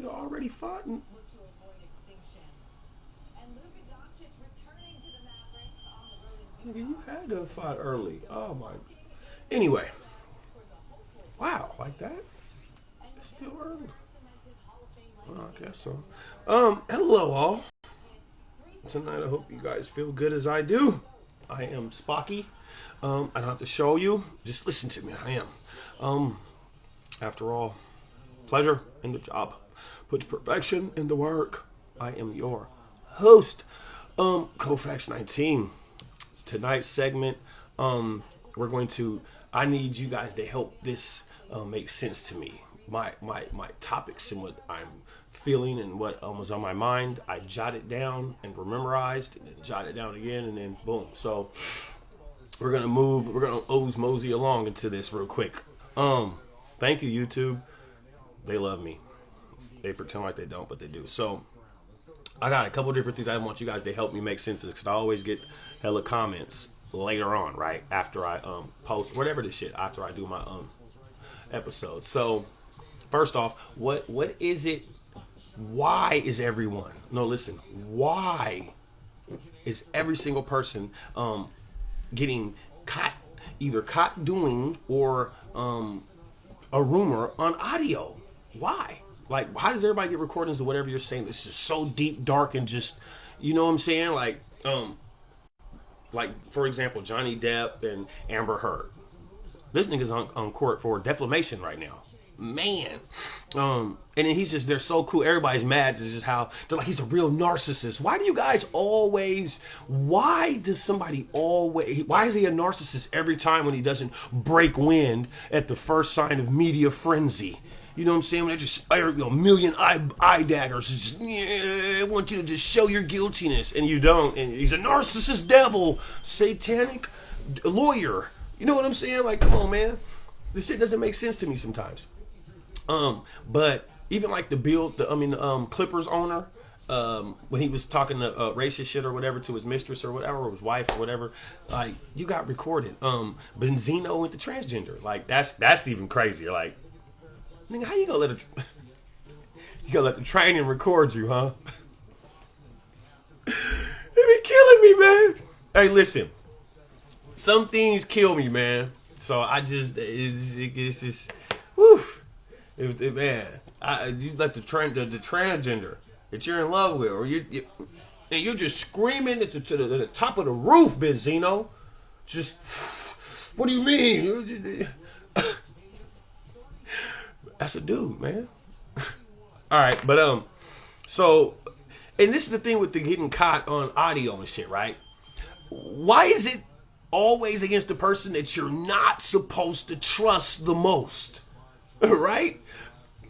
nigga already fought. Nigga, you had to have fought early. Oh my. Anyway, wow, like that? It's still early. Well, I guess so. Hello all. Tonight I hope you guys feel good as I do. I am Spocky. I don't have to show you. Just listen to me. I am. After all, pleasure in the job puts perfection in the work. I am your host, Kofax 19. Tonight's segment, we're going to. I need you guys to help this make sense to me. My topics and what I'm feeling and what was on my mind. I jotted down and memorized, and then jotted down again, and then boom. So we're gonna move. We're gonna mosey along into this real quick. Thank you, YouTube. They love me. They pretend like they don't, but they do. So I got a couple different things I want you guys to help me make sense of this, because I always get hella comments later on, right after I post whatever this shit, after I do my episode. So first off, what is it? Why is everyone? No, listen. Why is every single person getting caught, either caught doing or a rumor on audio? Why? Like, how does everybody get recordings of whatever you're saying? This is so deep, dark, and just, you know what I'm saying? Like for example, Johnny Depp and Amber Heard. This nigga's on court for defamation right now. Man. And then they're so cool. Everybody's mad. It's just how they're like, he's a real narcissist. Why is he a narcissist every time when he doesn't break wind at the first sign of media frenzy? You know what I'm saying? When they just fire a million eye daggers. Just, I want you to just show your guiltiness. And you don't. And he's a narcissist devil. Satanic lawyer. You know what I'm saying? Like, come on, man. This shit doesn't make sense to me sometimes. But even like the Clippers owner, when he was talking to racist shit or whatever to his mistress or whatever, or his wife or whatever, like, you got recorded. Benzino went to transgender. Like, that's even crazier. Like, nigga, how you gonna let the training record you, huh? They be killing me, man. Hey, listen. Some things kill me, man. So I just, it's just, woof. Man, you let the transgender that you're in love with, or and you're just screaming to the top of the roof, Benzino. Just, what do you mean? That's a dude, man. All right, but so, and this is the thing with the getting caught on audio and shit, right? Why is it always against the person that you're not supposed to trust the most? Right?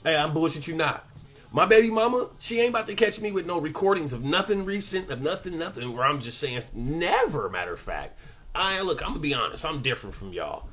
Hey, I'm bullshit you not. My baby mama, she ain't about to catch me with no recordings of nothing recent, of nothing, where I'm just saying, never, matter of fact. Look, I'm gonna be honest, I'm different from y'all.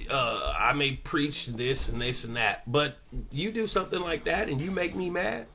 I may preach this and this and that, but you do something like that and you make me mad,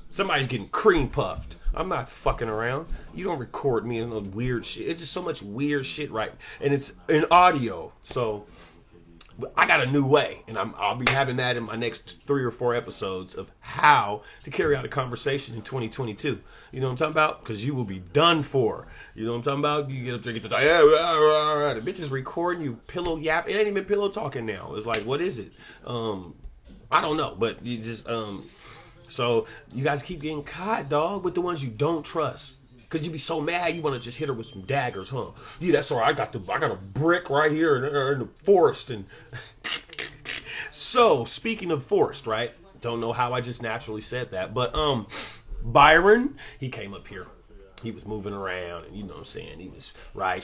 somebody's getting cream puffed. I'm not fucking around. You don't record me in no weird shit. It's just so much weird shit, right? And it's in audio. So I got a new way, and I'll be having that in my next 3 or 4 episodes of how to carry out a conversation in 2022. You know what I'm talking about? Because you will be done for. You know what I'm talking about? You get up there, get the the bitch is recording you pillow yap. It ain't even pillow talking now. It's like, what is it? I don't know, but you just so you guys keep getting caught, dog, with the ones you don't trust. Cause you be so mad, you want to just hit her with some daggers, huh? Yeah, that's all right. I got a brick right here in the forest. And so, speaking of forest, right? Don't know how I just naturally said that, but Byron, he came up here. He was moving around, and you know what I'm saying. He was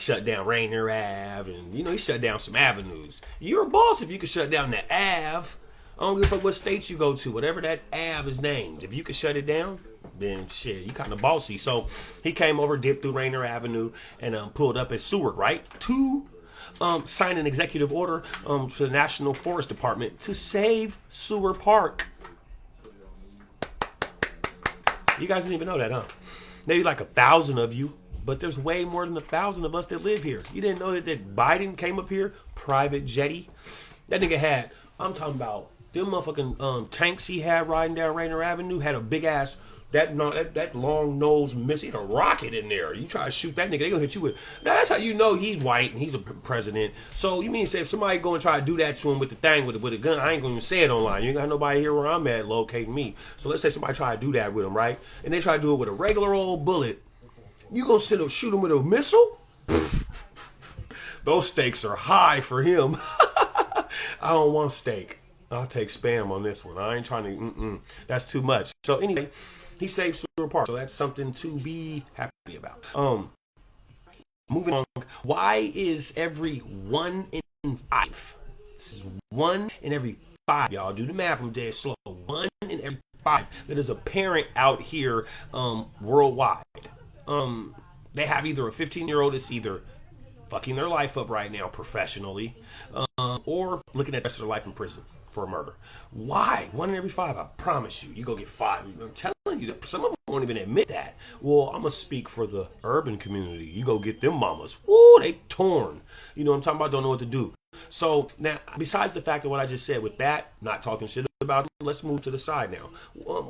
shut down Rainier Ave, and he shut down some avenues. You're a boss if you could shut down the Ave. I don't give a fuck what state you go to, whatever that Ave is named. If you could shut it down, then shit, you kind of bossy. So he came over, dipped through Rainier Avenue, and pulled up at Seward, right? To sign an executive order to the National Forest Department to save Seward Park. You guys didn't even know that, huh? Maybe like 1,000 of you, but there's way more than 1,000 of us that live here. You didn't know that Biden came up here, private jetty. That nigga had, I'm talking about Them motherfucking tanks he had riding down Rainer Avenue had a big ass that long nose missile, a rocket in there. You try to shoot that nigga, they gonna hit you with. Now that's how you know he's white and he's a president. So you mean to say if somebody go and try to do that to him with the thing with a gun, I ain't gonna even say it online. You ain't got nobody here where I'm at locating me. So let's say somebody try to do that with him, right? And they try to do it with a regular old bullet. You gonna shoot him with a missile? Those stakes are high for him. I don't want steak. I'll take spam on this one. I ain't trying to. That's too much. So anyway, he saved Central Park. So that's something to be happy about. Moving on. Why is every 1 in 5? This is 1 in every 5. Y'all do the math. I'm dead slow. 1 in every 5 that is a parent out here worldwide. They have either a 15-year-old that's either fucking their life up right now professionally, or looking at the rest of their life in prison for a murder. Why? 1 in every 5. I promise you, you go get 5. I'm telling you that some of them won't even admit that. Well, I'm gonna speak for the urban community. You go get them mamas. Woo, they torn. You know what I'm talking about? Don't know what to do. So now, besides the fact of what I just said with that, not talking shit about it, let's move to the side now.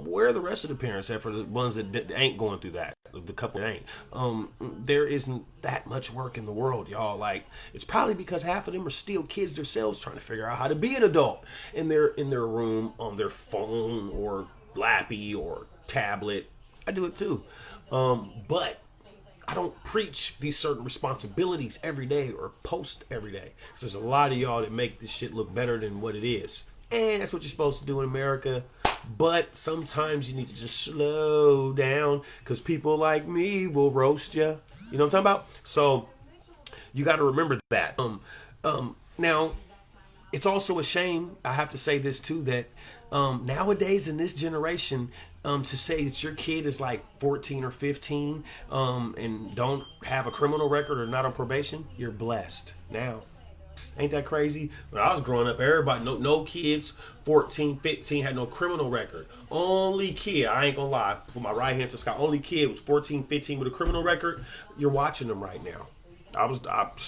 Where are the rest of the parents at for the ones that ain't going through that? The couple that ain't. There isn't that much work in the world, y'all. Like, it's probably because half of them are still kids themselves trying to figure out how to be an adult. And they're in their room on their phone or lappy or tablet. I do it too. But I don't preach these certain responsibilities every day or post every day. So there's a lot of y'all that make this shit look better than what it is. And that's what you're supposed to do in America. But sometimes you need to just slow down because people like me will roast you. You know what I'm talking about? So you got to remember that. Now, it's also a shame, I have to say this too, that nowadays in this generation, to say that your kid is like 14 or 15 and don't have a criminal record or not on probation, you're blessed now. Ain't that crazy? When I was growing up, everybody, no kids 14, 15 had no criminal record. Only kid, I ain't gonna lie, put my right hand to the sky, only kid was 14, 15 with a criminal record. You're watching them right now. I was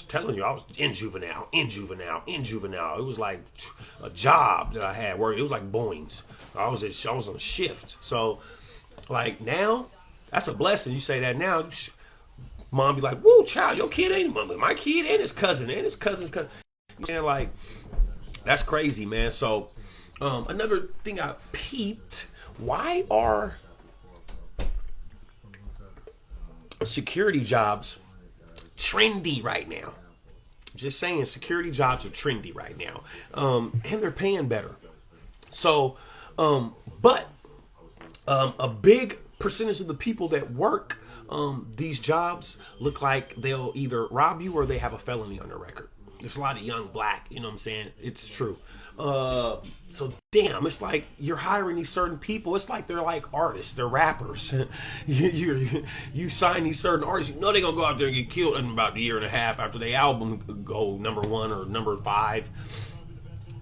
telling you, I was in juvenile. It was like a job that I had where it was like Boeing's. I was on shift. So like now, that's a blessing. You say that now, mom be like, "Woo, child, your kid ain't my kid and his cousin and his cousin's cousin." You know, like that's crazy, man. So another thing I peeped: why are security jobs trendy right now? Just saying, security jobs are trendy right now, and they're paying better. So, but a big percentage of the people that work these jobs look like they'll either rob you or they have a felony on their record. There's a lot of young black, you know what I'm saying? It's true. So damn, it's like you're hiring these certain people. It's like they're like artists, they're rappers. you sign these certain artists, you know they're gonna go out there and get killed in about a year and a half after their album go number 1 or number 5.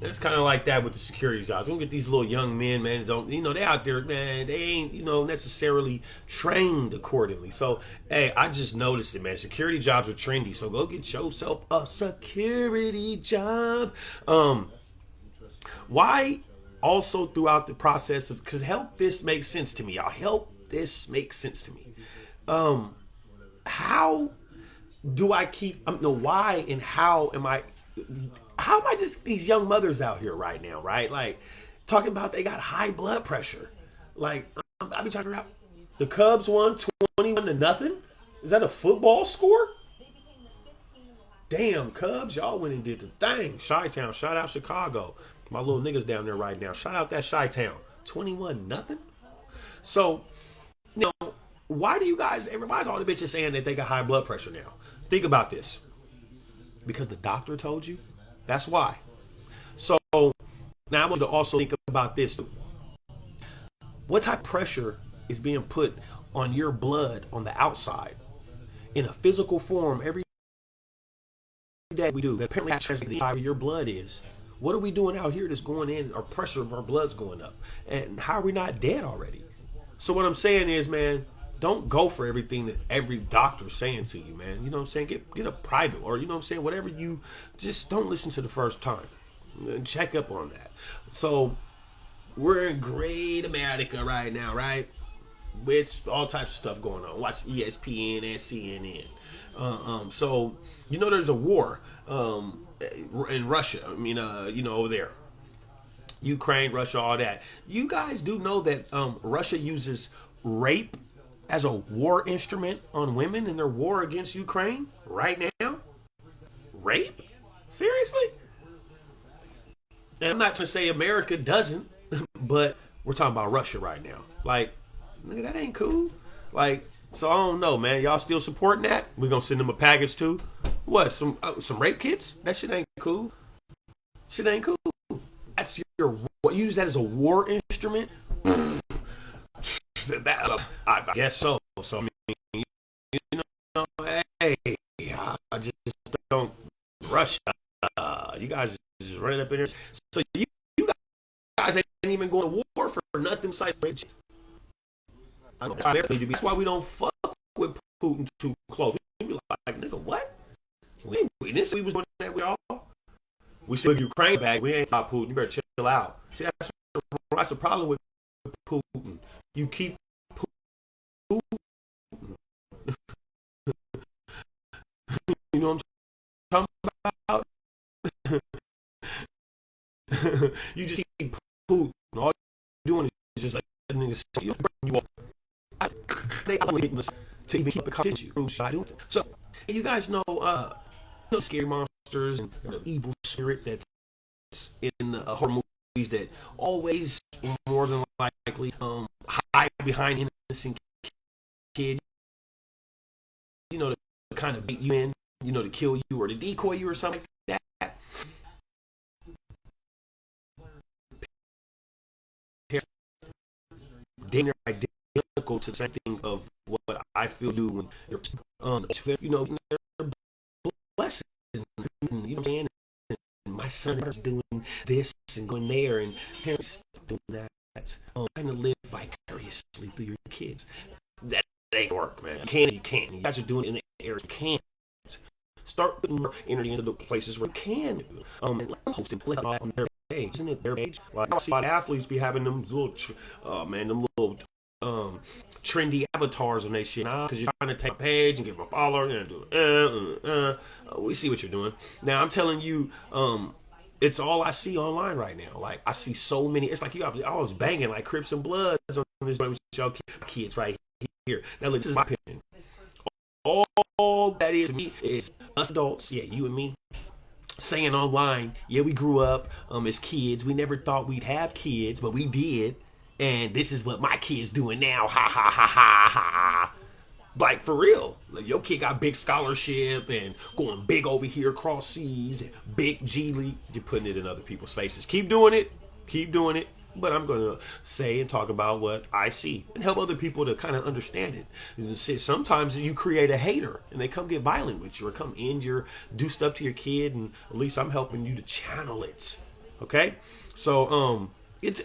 It's kind of like that with the security jobs. We don't get these little young men, man, they out there, man, they ain't, necessarily trained accordingly. So, hey, I just noticed it, man. Security jobs are trendy, so go get yourself a security job. Why also throughout the process of, because help this make sense to me, y'all. Help this make sense to me. How do I keep, why and how am I just these young mothers out here right now, right? Like talking about they got high blood pressure. Like I be talking about the Cubs won 21-0. Is that a football score? Damn, Cubs, y'all went and did the thing. Chi-Town, shout out Chicago. My little niggas down there right now. Shout out that Chi-Town. 21-0. So, why do you guys, everybody's all the bitches saying that they got high blood pressure now? Think about this. Because the doctor told you? That's why. So now I want you to also think about this. What type of pressure is being put on your blood on the outside in a physical form every day we do? That apparently translates how your blood is. What are we doing out here that's going in? Our pressure of our blood's going up. And how are we not dead already? So what I'm saying is, man, don't go for everything that every doctor's saying to you, man. You know what I'm saying? Get a private, or you know what I'm saying? Whatever you, just don't listen to the first time. Check up on that. So We're in great America right now, right? With all types of stuff going on. Watch ESPN and CNN. So there's a war in Russia. I mean, over there, Ukraine, Russia, all that. You guys do know that Russia uses rape as a war instrument on women in their war against Ukraine right now? Rape? Seriously? And I'm not trying to say America doesn't, but we're talking about Russia right now. Like, nigga, that ain't cool. Like, so I don't know, man. Y'all still supporting that? We're gonna send them a package too. What? Some rape kits? That shit ain't cool. Shit ain't cool. That's your what? Use that as a war instrument? I guess so. So I mean, hey, I just don't Russia. You guys just running up in there. So you guys ain't even going to war for nothing. That's why we don't fuck with Putin too close. We be like, nigga, what? We didn't say we was doing that with y'all. We said Ukraine back. We ain't about Putin. You better chill out. See, that's the problem with Putin. You keep Putin. You know what I'm talking about? You just keep Putin. All you're doing is just like niggas you off. They to even keep a conversation. So you guys know scary monsters and the evil spirit that's in the horror movies that always more than likely hide behind innocent kids. To kind of bait you in, to kill you or to decoy you or something like that. They're identical to something of what I feel do when they're blessed. You know what I'm saying? And my son is doing this and going there, and parents doing that. Trying to live vicariously through your kids. That ain't work, man. You can't. You guys are doing it in the area you can't. Start putting more energy into the places where you can. And let them host and play on their page. Isn't it their page? Like I see a lot of athletes be having them little, them little trendy avatars on their shit. Because you're trying to take a page and give them a follower and do we see what you're doing. Now I'm telling you, it's all I see online right now. Like I see so many. It's like I was banging like Crips and Bloods on this with y'all kids right here. Now look, this is my opinion. All that is to me is us adults, yeah, you and me, saying online, yeah, we grew up as kids. We never thought we'd have kids, but we did. And this is what my kid's doing now. Ha ha ha ha ha. Like for real. Like, your kid got big scholarship and going big over here across seas and big G League. You're putting it in other people's faces. Keep doing it. Keep doing it. But I'm going to say and talk about what I see and help other people to kind of understand it. Sometimes you create a hater and they come get violent with you or come do stuff to your kid, and at least I'm helping you to channel it. Okay? So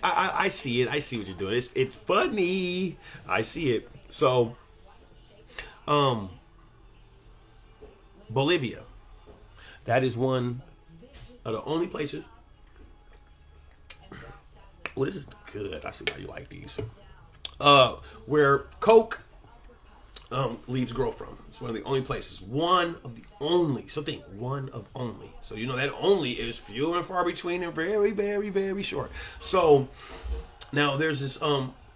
I see it. I see what you're doing. It's funny. I see it. So Bolivia. That is one of the only places. Well, this is good. I see how you like these. Where Coke leaves grow from. It's one of the only places. One of the only. So think, one of only. So that only is few and far between and very, very, very short. So now there's this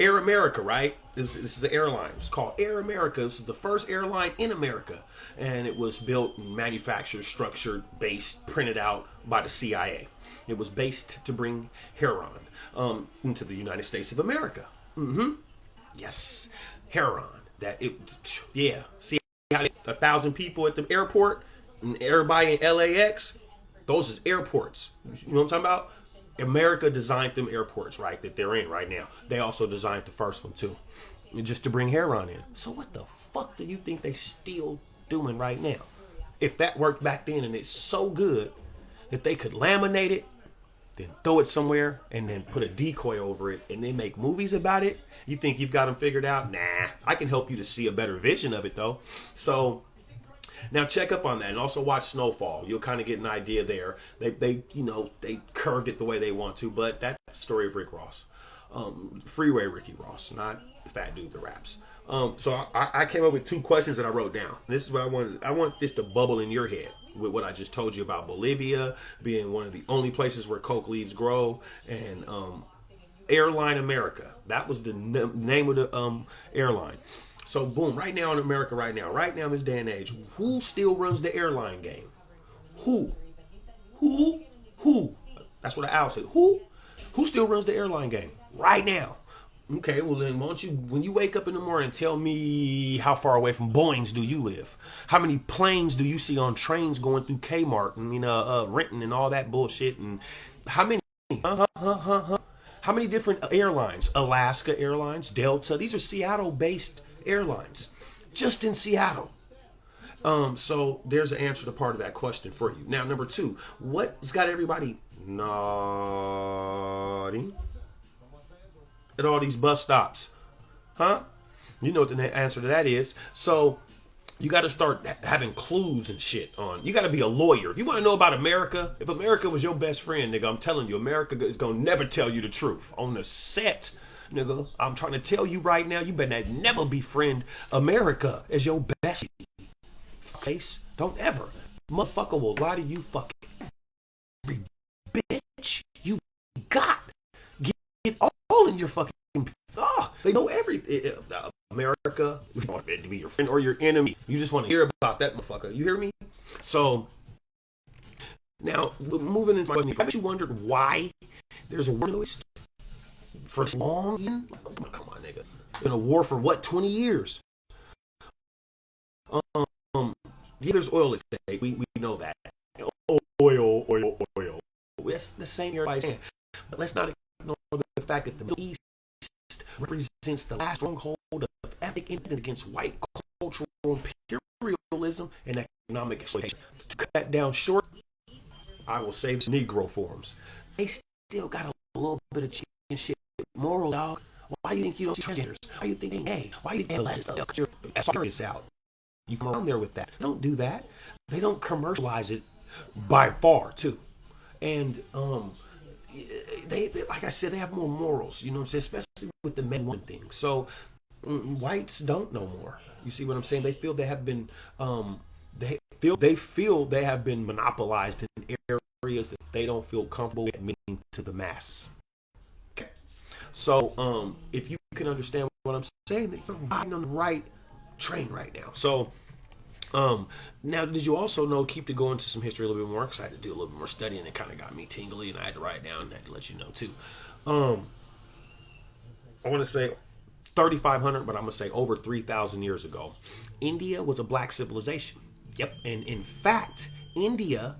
Air America, right? This is an airline. It's called Air America. This is the first airline in America. And it was built, manufactured, structured, based, printed out by the CIA. It was based to bring heroin into the United States of America. Mm-hmm. Yes, heroin. See how 1,000 people at the airport and everybody in LAX? Those is airports. You know what I'm talking about? America designed them airports, right, that they're in right now. They also designed the first one too, just to bring heroin in. So what the fuck do you think they still doing right now? If that worked back then and it's so good that they could laminate it, then throw it somewhere and then put a decoy over it and then make movies about it, you think you've got them figured out? Nah, I can help you to see a better vision of it though. So Now check up on that and also watch Snowfall. You'll kind of get an idea there. They curved it the way they want to, but that's the story of Rick Ross. Freeway Ricky Ross, not the fat dude that raps. So I came up with 2 questions that I wrote down. This is what I wanted. I want this to bubble in your head with what I just told you about Bolivia being one of the only places where coke leaves grow, and Airline America. That was the name of the airline. So boom, right now in America, right now in this day and age, who still runs the airline game? Who? That's what Al said. Who still runs the airline game right now? Okay, well then, why don't you, when you wake up in the morning, tell me how far away from Boeing's do you live? How many planes do you see on trains going through Kmart and Renton and all that bullshit? And how many? How many different airlines? Alaska Airlines, Delta. These are Seattle-based airlines, just in Seattle. So there's an answer to part of that question for you. Now, number 2, what's got everybody nodding at all these bus stops? Huh? You know what the answer to that is. So you got to start having clues and shit on. You got to be a lawyer. If you want to know about America, if America was your best friend, nigga, I'm telling you, America is going to never tell you the truth. On the set, nigga, I'm trying to tell you right now, you better never befriend America as your bestie. Face, don't ever. Motherfucker will lie to you fucking every bitch you got. Get all in your fucking. They know everything. America, you want it to be your friend or your enemy. You just want to hear about that motherfucker. You hear me? So now moving into my, haven't you wondered why there's a war noise for this long? Come on, nigga. Been a war for what? 20 years. Yeah, there's oil at stake. We know that. Oil. That's the same everybody's saying. But let's not ignore the fact that the Middle East represents the last stronghold of ethnic independence against white cultural imperialism and economic exploitation. To cut that down short, I will save Negro forums. They still got a little bit of chicken shit. Moral, dog. Why you think you don't see transgenders? Why you think they gay? Why you think they have less stuff? It's out. You come around there with that. They don't do that. They don't commercialize it by far, too. And they like I said, they have more morals. You know what I'm saying? Especially with the men woman thing. So whites don't know more. You see what I'm saying? They feel they have been they feel they have been monopolized in areas that they don't feel comfortable admitting to the masses. Okay. So if you can understand what I'm saying, you're riding on the right train right now. So now, did you also know, to go into some history a little bit more, because I had to do a little bit more studying, and it kind of got me tingly, and I had to write it down, and I had to let you know too. I want to say 3,500, but I'm going to say over 3,000 years ago, India was a black civilization. Yep. And in fact, India,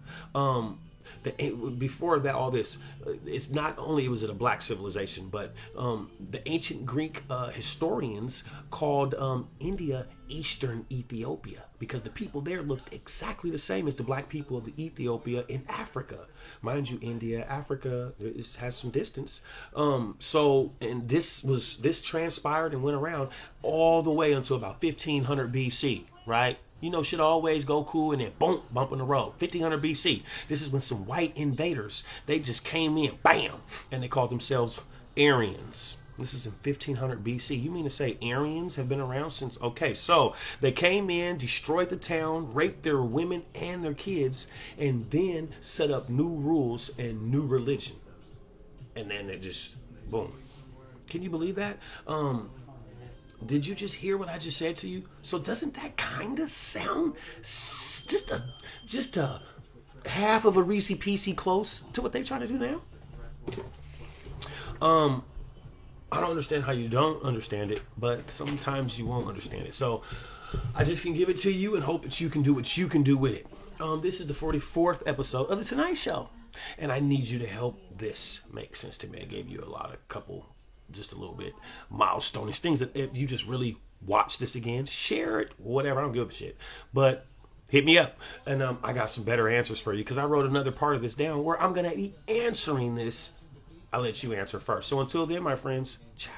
before that, all this, it's not only was it a black civilization, but the ancient Greek historians called India Eastern Ethiopia, because the people there looked exactly the same as the black people of the Ethiopia in Africa. Mind you, India, Africa, it has some distance. And this transpired and went around all the way until about 1500 BC, right? You know, shit always go cool and then boom, bump in the road. 1500 BC. This is when some white invaders, they just came in, bam, and they called themselves Aryans. This is in 1500 BC. You mean to say Aryans have been around since? Okay, so they came in, destroyed the town, raped their women and their kids, and then set up new rules and new religion. And then they just, boom. Can you believe that? Did you just hear what I just said to you? So doesn't that kind of sound just a half of a Reese Peasy close to what they're trying to do now? I don't understand how you don't understand it, but sometimes you won't understand it. So I just can give it to you and hope that you can do what you can do with it. This is the 44th episode of The Tonight Show, and I need you to help this make sense to me. I gave you just a little bit milestone things that if you just really watch this again, share it, whatever, I don't give a shit, but hit me up, and I got some better answers for you, because I wrote another part of this down where I'm going to be answering this. I'll let you answer first. So until then, my friends, ciao.